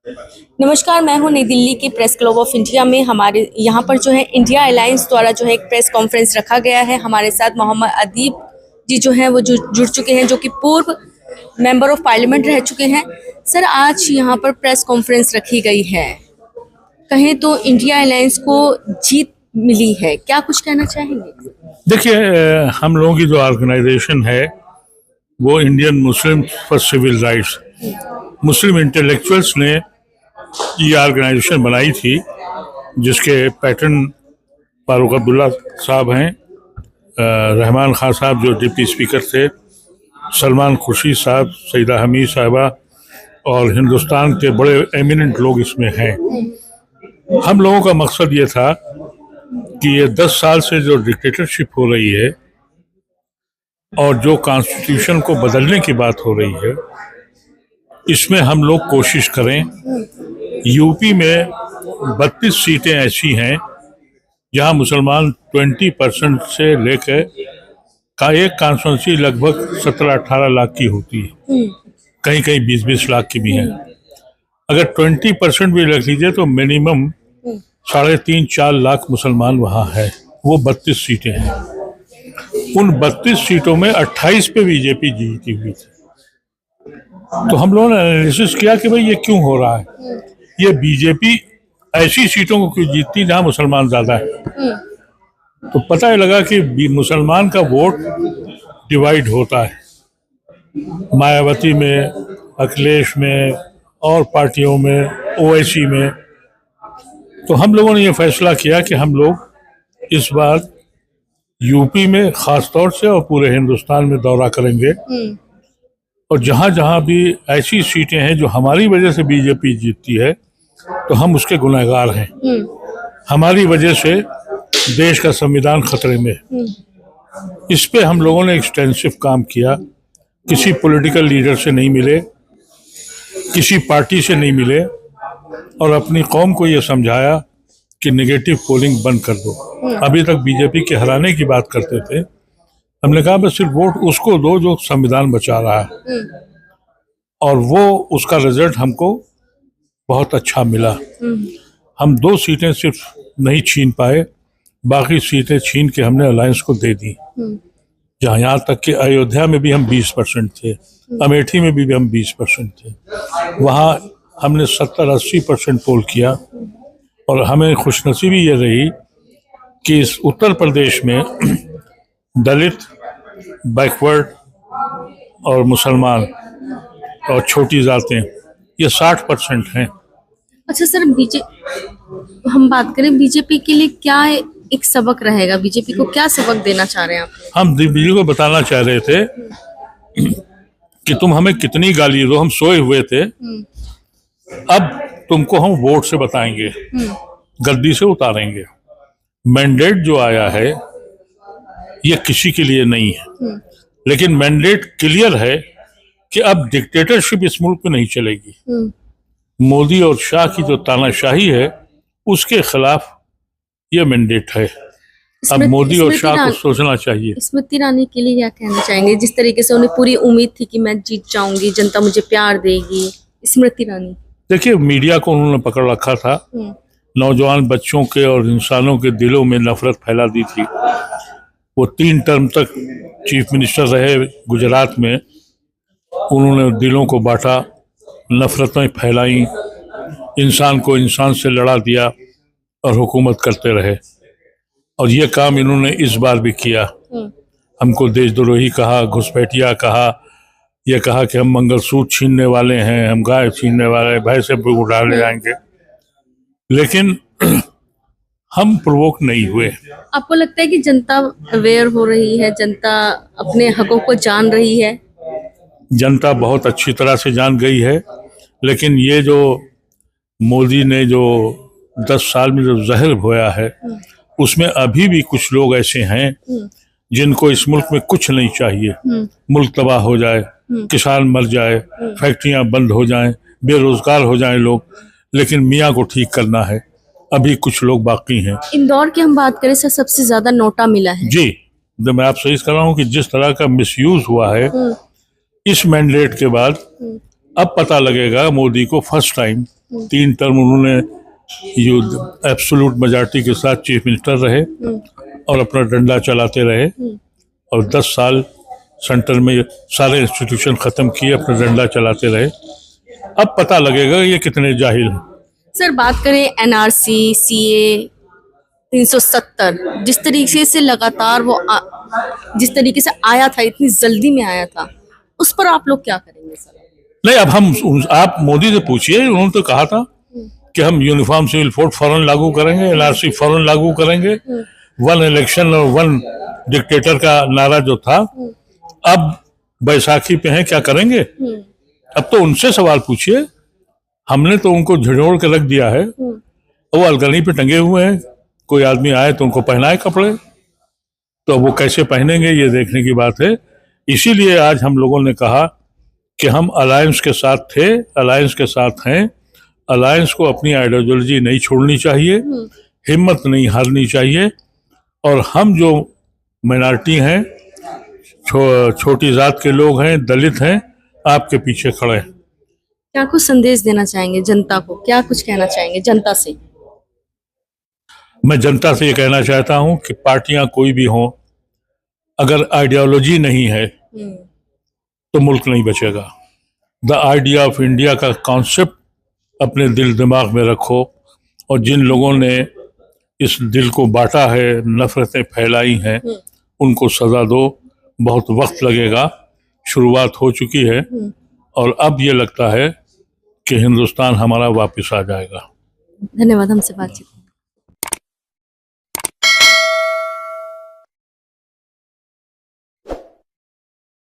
नमस्कार, मैं हूं नई दिल्ली के प्रेस क्लब ऑफ इंडिया में। हमारे यहाँ पर जो है इंडिया अलायंस द्वारा जो है एक प्रेस कॉन्फ्रेंस रखा गया है। हमारे साथ मोहम्मद अदीब जी जो हैं वो जुड़ चुके हैं, जो कि पूर्व मेंबर ऑफ पार्लियामेंट रह चुके हैं। सर, आज यहाँ पर प्रेस कॉन्फ्रेंस रखी गई है, कहें तो इंडिया अलायंस को जीत मिली है, क्या कुछ कहना चाहेंगे? देखिए, हम लोगों की जो ऑर्गेनाइजेशन है वो Indian Muslim for civil rights, Muslim intellectuals ने ये ऑर्गेनाइजेशन बनाई थी, जिसके पैटर्न फारूक अब्दुल्ला साहब हैं, रहमान खान साहब जो डिप्टी स्पीकर थे, सलमान खुर्शीद साहब, सईदा हमीद साहिबा और हिंदुस्तान के बड़े एमिनेंट लोग इसमें हैं। हम लोगों का मकसद ये था कि ये 10 साल से जो डिक्टेटरशिप हो रही है और जो कॉन्स्टिट्यूशन को बदलने की बात हो रही है, इसमें हम लोग कोशिश करें। यूपी में 32 सीटें ऐसी हैं जहां मुसलमान 20% से लेकर का एक कॉन्स्टिट्यूंसी लगभग 17-18 लाख की होती है, कहीं कहीं 20-20 लाख की भी है। अगर 20% भी रख लीजिए तो मिनिमम 3.5-4 लाख मुसलमान वहाँ है। वो 32 सीटें हैं। उन 32 सीटों में 28 पे बीजेपी जीती हुई थी। तो हम लोगों ने एनालिसिस किया कि भाई ये क्यों हो रहा है, ये बीजेपी ऐसी सीटों को क्यों जीतती जहां मुसलमान ज्यादा है। तो पता लगा कि मुसलमान का वोट डिवाइड होता है, मायावती में, अखिलेश में और पार्टियों में, ओवैसी में। तो हम लोगों ने ये फैसला किया कि हम लोग इस बार यूपी में खास तौर से और पूरे हिंदुस्तान में दौरा करेंगे, और जहां जहां भी ऐसी सीटें हैं जो हमारी वजह से बीजेपी जीतती है तो हम उसके गुनहगार हैं। हमारी वजह से देश का संविधान खतरे में है। इस पे हम लोगों ने एक्सटेंसिव काम किया। किसी पॉलिटिकल लीडर से नहीं मिले, किसी पार्टी से नहीं मिले, और अपनी कौम को ये समझाया कि नेगेटिव पोलिंग बंद कर दो। अभी तक बीजेपी के हराने की बात करते थे, हमने कहा बस सिर्फ वोट उसको दो जो संविधान बचा रहा है, और वो उसका रिजल्ट हमको बहुत अच्छा मिला। हम 2 सीटें सिर्फ नहीं छीन पाए, बाकी सीटें छीन के हमने अलायंस को दे दी। जहाँ यहाँ तक कि अयोध्या में भी हम 20% थे, अमेठी में भी हम 20% थे, वहाँ हमने 70-80% पोल किया। और हमें खुशनसीबी ये रही कि इस उत्तर प्रदेश में दलित, बैकवर्ड और मुसलमान और छोटी जातें ये 60% हैं। अच्छा सर, हम बात करें बीजेपी के लिए, क्या एक सबक रहेगा? बीजेपी को क्या सबक देना चाह रहे हैं आप? हम बीजेपी को बताना चाह रहे थे कि तुम हमें कितनी गाली दो, हम सोए हुए थे, अब तुमको हम वोट से बताएंगे, गद्दी से उतारेंगे। मैंडेट जो आया है ये किसी के लिए नहीं है, लेकिन मैंडेट क्लियर है कि अब डिक्टेटरशिप इस मुल्क में नहीं चलेगी। मोदी और शाह की जो तानाशाही है उसके खिलाफ ये मैंडेट है। अब मोदी और शाह को सोचना चाहिए। स्मृति ईरानी के लिए क्या कहना चाहेंगे? जिस तरीके से उन्हें पूरी उम्मीद थी कि मैं जीत जाऊंगी, जनता मुझे प्यार देगी। स्मृति ईरानी, देखिए, मीडिया को उन्होंने पकड़ रखा था, नौजवान बच्चों के और इंसानों के दिलों में नफरत फैला दी थी। वो 3 टर्म तक चीफ मिनिस्टर रहे गुजरात में, उन्होंने दिलों को बांटा, नफरतें फैलाई, इंसान को इंसान से लड़ा दिया और हुकूमत करते रहे। और ये काम इन्होंने इस बार भी किया। हमको देशद्रोही कहा, घुसपैठिया कहा, ये कहा कि हम मंगलसूत्र छीनने वाले हैं, हम गाय छीनने वाले हैं, भय से उठा ले जाएंगे। लेकिन हम प्रोवोक नहीं हुए। आपको लगता है कि जनता अवेयर हो रही है, जनता अपने हकों को जान रही है? जनता बहुत अच्छी तरह से जान गई है, लेकिन ये जो मोदी ने जो 10 साल में जो जहर बोया है, उसमें अभी भी कुछ लोग ऐसे हैं जिनको इस मुल्क में कुछ नहीं चाहिए। मुल्क तबाह हो जाए, किसान मर जाए, फैक्ट्रियां बंद हो जाएं, बेरोजगार हो जाएं लोग, लेकिन मियाँ को ठीक करना है। अभी कुछ लोग बाकी हैं। इंदौर की हम बात करें सर, सबसे ज्यादा नोटा मिला है जी। तो मैं आपसे इस कर रहा हूँ कि जिस तरह का मिसयूज हुआ है इस मैंडेट के बाद, अब पता लगेगा मोदी को फर्स्ट टाइम 3 टर्म उन्होंने एब्सोल्यूट मेजॉरिटी के साथ चीफ मिनिस्टर रहे और अपना डंडा चलाते रहे और 10 साल सेंटर में सारे इंस्टीट्यूशन ख़त्म किए, अपना डंडा चलाते रहे। अब पता लगेगा ये कितने जाहिल हैं। सर बात करें एनआरसी, सीए, 370, जिस तरीके से लगातार जिस तरीके से आया था, इतनी जल्दी में आया था, उस पर आप लोग क्या करेंगे सर? नहीं, अब आप मोदी से पूछिए, उन्होंने तो कहा था कि हम यूनिफॉर्म सिविल कोड फौरन लागू करेंगे, एनआरसी फौरन लागू करेंगे, 1 इलेक्शन और 1 डिक्टेटर का नारा जो था, अब बैसाखी पे है, क्या करेंगे? अब तो उनसे सवाल पूछिए। हमने तो उनको झिड़ोड़ के रख दिया है, वो अलगनी पे टंगे हुए हैं। कोई आदमी आए तो उनको पहनाए कपड़े, तो वो कैसे पहनेंगे ये देखने की बात है। इसीलिए आज हम लोगों ने कहा कि हम अलायंस के साथ थे, अलायंस के साथ हैं। अलायंस को अपनी आइडियोलॉजी नहीं छोड़नी चाहिए, हिम्मत नहीं हारनी चाहिए, और हम जो माइनॉरिटी हैं, छोटी जात के लोग हैं, दलित हैं, आपके पीछे खड़े हैं। क्या कुछ संदेश देना चाहेंगे जनता को? क्या कुछ कहना चाहेंगे जनता से? मैं जनता से ये कहना चाहता हूं कि पार्टियां कोई भी हों, अगर आइडियोलॉजी नहीं है तो मुल्क नहीं बचेगा। द आइडिया ऑफ इंडिया का कॉन्सेप्ट अपने दिल दिमाग में रखो, और जिन लोगों ने इस दिल को बांटा है, नफरतें फैलाई हैं, उनको सजा दो। बहुत वक्त लगेगा, शुरुआत हो चुकी है, और अब ये लगता है कि हिंदुस्तान हमारा वापस आ जाएगा। धन्यवाद हमसे बातचीत।